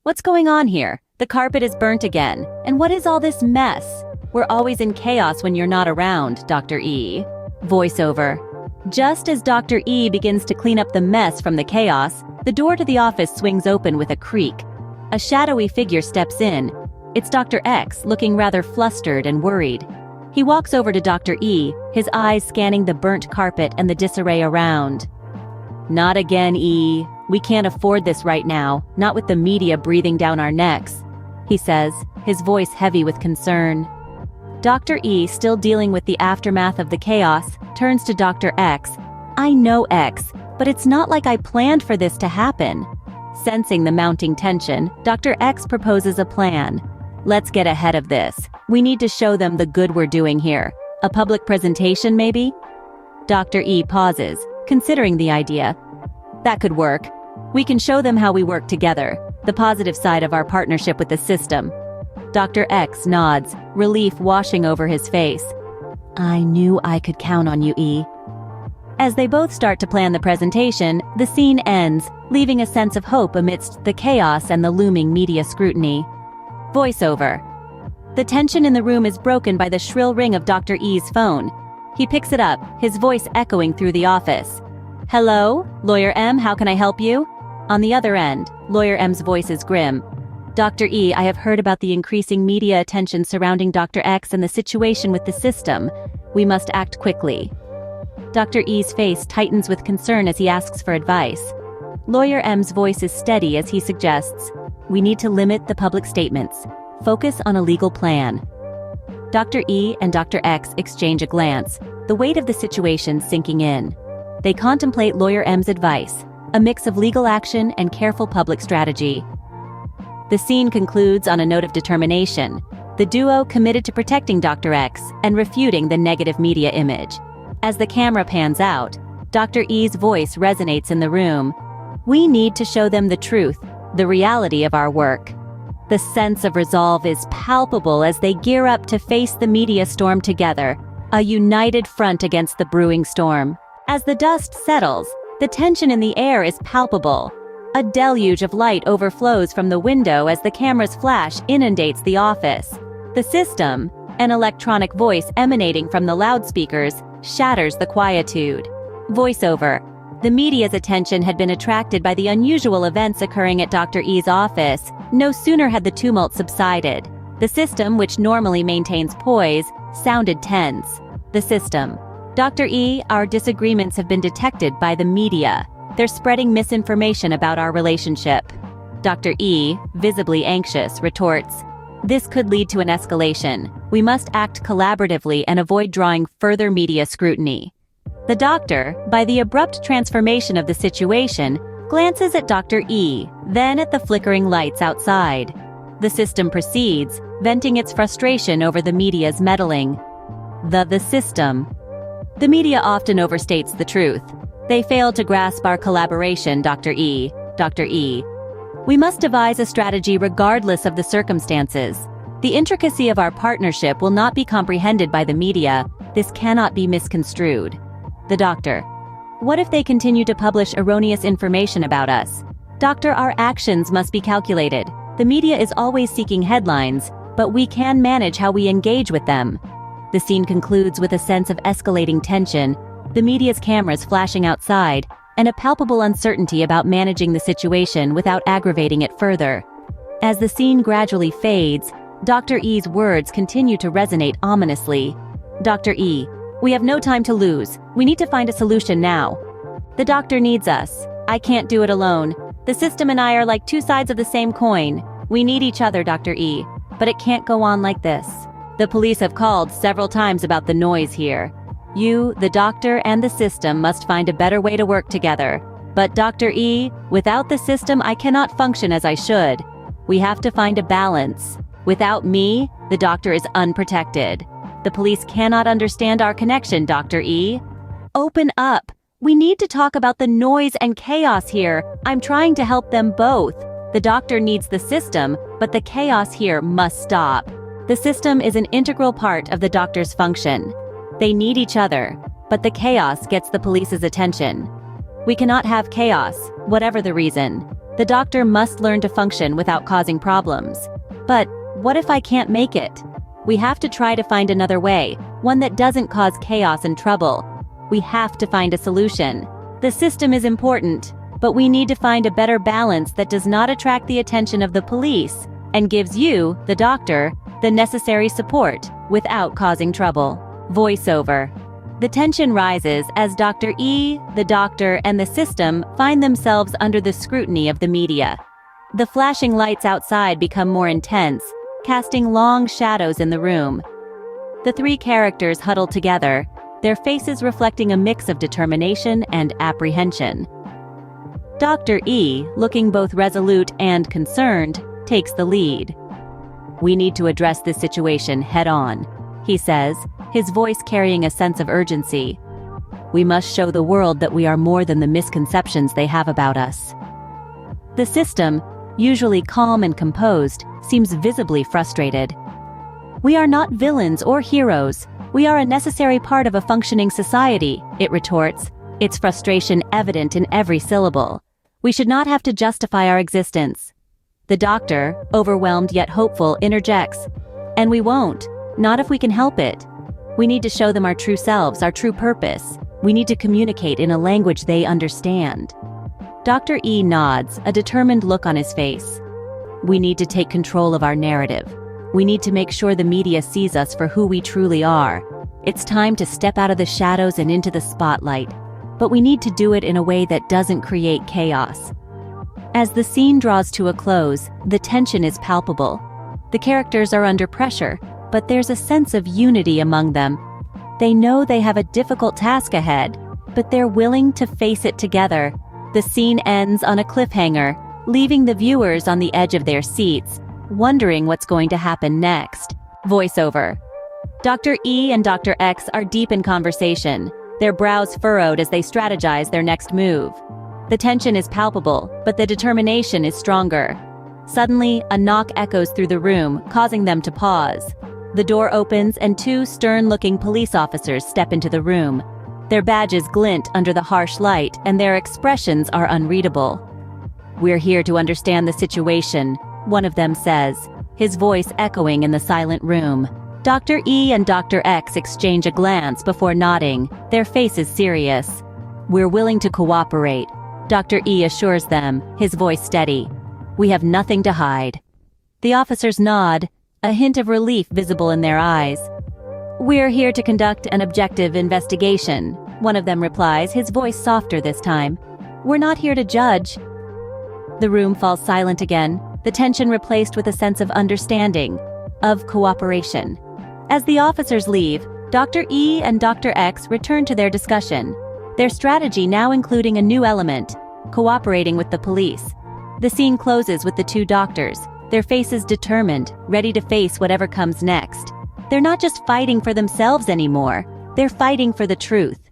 What's going on here? The carpet is burnt again. And what is all this mess? We're always in chaos when you're not around, Dr. E. Voiceover. Just as Dr. E begins to clean up the mess from the chaos, the door to the office swings open with a creak. A shadowy figure steps in. It's Dr. X, looking rather flustered and worried. He walks over to Dr. E, his eyes scanning the burnt carpet and the disarray around. Not again, E. We can't afford this right now, not with the media breathing down our necks, he says, his voice heavy with concern. Dr. E, still dealing with the aftermath of the chaos, turns to Dr. X. I know, X, but it's not like I planned for this to happen. Sensing the mounting tension, Dr. X proposes a plan. Let's get ahead of this. We need to show them the good we're doing here. A public presentation, maybe? Dr. E pauses, considering the idea. That could work. We can show them how we work together, the positive side of our partnership with the system. Dr. X nods, relief washing over his face. I knew I could count on you, E. As they both start to plan the presentation, the scene ends, leaving a sense of hope amidst the chaos and the looming media scrutiny. Voiceover. The tension in the room is broken by the shrill ring of Dr. E's phone. He picks it up, his voice echoing through the office. Hello? Lawyer M, how can I help you? On the other end, Lawyer M's voice is grim. Dr. E, I have heard about the increasing media attention surrounding Dr. X and the situation with the system. We must act quickly. Dr. E's face tightens with concern as he asks for advice. Lawyer M's voice is steady as he suggests, we need to limit the public statements. Focus on a legal plan. Dr. E and Dr. X exchange a glance, the weight of the situation sinking in. They contemplate Lawyer M's advice, a mix of legal action and careful public strategy. The scene concludes on a note of determination, the duo committed to protecting Dr. X and refuting the negative media image. As the camera pans out, Dr. E's voice resonates in the room. We need to show them the truth, the reality of our work. The sense of resolve is palpable as they gear up to face the media storm together, a united front against the brewing storm. As the dust settles, the tension in the air is palpable. A deluge of light overflows from the window as the camera's flash inundates the office. The system, an electronic voice emanating from the loudspeakers, shatters the quietude. Voiceover. The media's attention had been attracted by the unusual events occurring at Dr. E's office. No sooner had the tumult subsided. The system, which normally maintains poise, sounded tense. The system. Dr. E, our disagreements have been detected by the media. They're spreading misinformation about our relationship. Dr. E, visibly anxious, retorts, this could lead to an escalation. We must act collaboratively and avoid drawing further media scrutiny. The doctor, by the abrupt transformation of the situation, glances at Dr. E, then at the flickering lights outside. The system proceeds, venting its frustration over the media's meddling. The system. The media often overstates the truth. They fail to grasp our collaboration, Dr. E. Dr. E. We must devise a strategy regardless of the circumstances. The intricacy of our partnership will not be comprehended by the media. This cannot be misconstrued. The doctor. What if they continue to publish erroneous information about us? Doctor, our actions must be calculated. The media is always seeking headlines, but we can manage how we engage with them. The scene concludes with a sense of escalating tension, the media's cameras flashing outside, and a palpable uncertainty about managing the situation without aggravating it further. As the scene gradually fades, Dr. E's words continue to resonate ominously. Dr. E, we have no time to lose. We need to find a solution now. The doctor needs us. I can't do it alone. The system and I are like two sides of the same coin. We need each other, Dr. E, but it can't go on like this. The police have called several times about the noise here. You, the doctor, and the system must find a better way to work together. But Dr. E, without the system I cannot function as I should. We have to find a balance. Without me, the doctor is unprotected. The police cannot understand our connection, Dr. E. Open up. We need to talk about the noise and chaos here. I'm trying to help them both. The doctor needs the system, but the chaos here must stop. The system is an integral part of the doctor's function. They need each other, but the chaos gets the police's attention. We cannot have chaos, whatever the reason. The doctor must learn to function without causing problems. But what if I can't make it? We have to try to find another way, one that doesn't cause chaos and trouble. We have to find a solution. The system is important, but we need to find a better balance that does not attract the attention of the police and gives you, the doctor, the necessary support without causing trouble. Voiceover. The tension rises as Dr. E, the doctor, and the system find themselves under the scrutiny of the media. The flashing lights outside become more intense, casting long shadows in the room. The three characters huddle together, their faces reflecting a mix of determination and apprehension. Dr. E, looking both resolute and concerned, takes the lead. "We need to address this situation head-on," he says, his voice carrying a sense of urgency. "We must show the world that we are more than the misconceptions they have about us." The system, usually calm and composed, seems visibly frustrated. "We are not villains or heroes. We are a necessary part of a functioning society," it retorts, its frustration evident in every syllable. "We should not have to justify our existence." The doctor, overwhelmed yet hopeful, interjects, "And we won't, not if we can help it. We need to show them our true selves, our true purpose. We need to communicate in a language they understand." Dr. E nods, a determined look on his face. "We need to take control of our narrative. We need to make sure the media sees us for who we truly are. It's time to step out of the shadows and into the spotlight. But we need to do it in a way that doesn't create chaos." As the scene draws to a close, the tension is palpable. The characters are under pressure, but there's a sense of unity among them. They know they have a difficult task ahead, but they're willing to face it together. The scene ends on a cliffhanger, leaving the viewers on the edge of their seats, wondering what's going to happen next. Voiceover. Dr. E and Dr. X are deep in conversation, their brows furrowed as they strategize their next move. The tension is palpable, but the determination is stronger. Suddenly, a knock echoes through the room, causing them to pause. The door opens and two stern-looking police officers step into the room. Their badges glint under the harsh light, and their expressions are unreadable. "We're here to understand the situation," one of them says, his voice echoing in the silent room. Dr. E and Dr. X exchange a glance before nodding, their faces serious. "We're willing to cooperate," Dr. E assures them, his voice steady. "We have nothing to hide." The officers nod, a hint of relief visible in their eyes. "We're here to conduct an objective investigation," one of them replies, his voice softer this time. "We're not here to judge." The room falls silent again, the tension replaced with a sense of understanding, of cooperation. As the officers leave, Dr. E and Dr. X return to their discussion, their strategy now including a new element, cooperating with the police. The scene closes with the two doctors, their faces determined, ready to face whatever comes next. They're not just fighting for themselves anymore, they're fighting for the truth.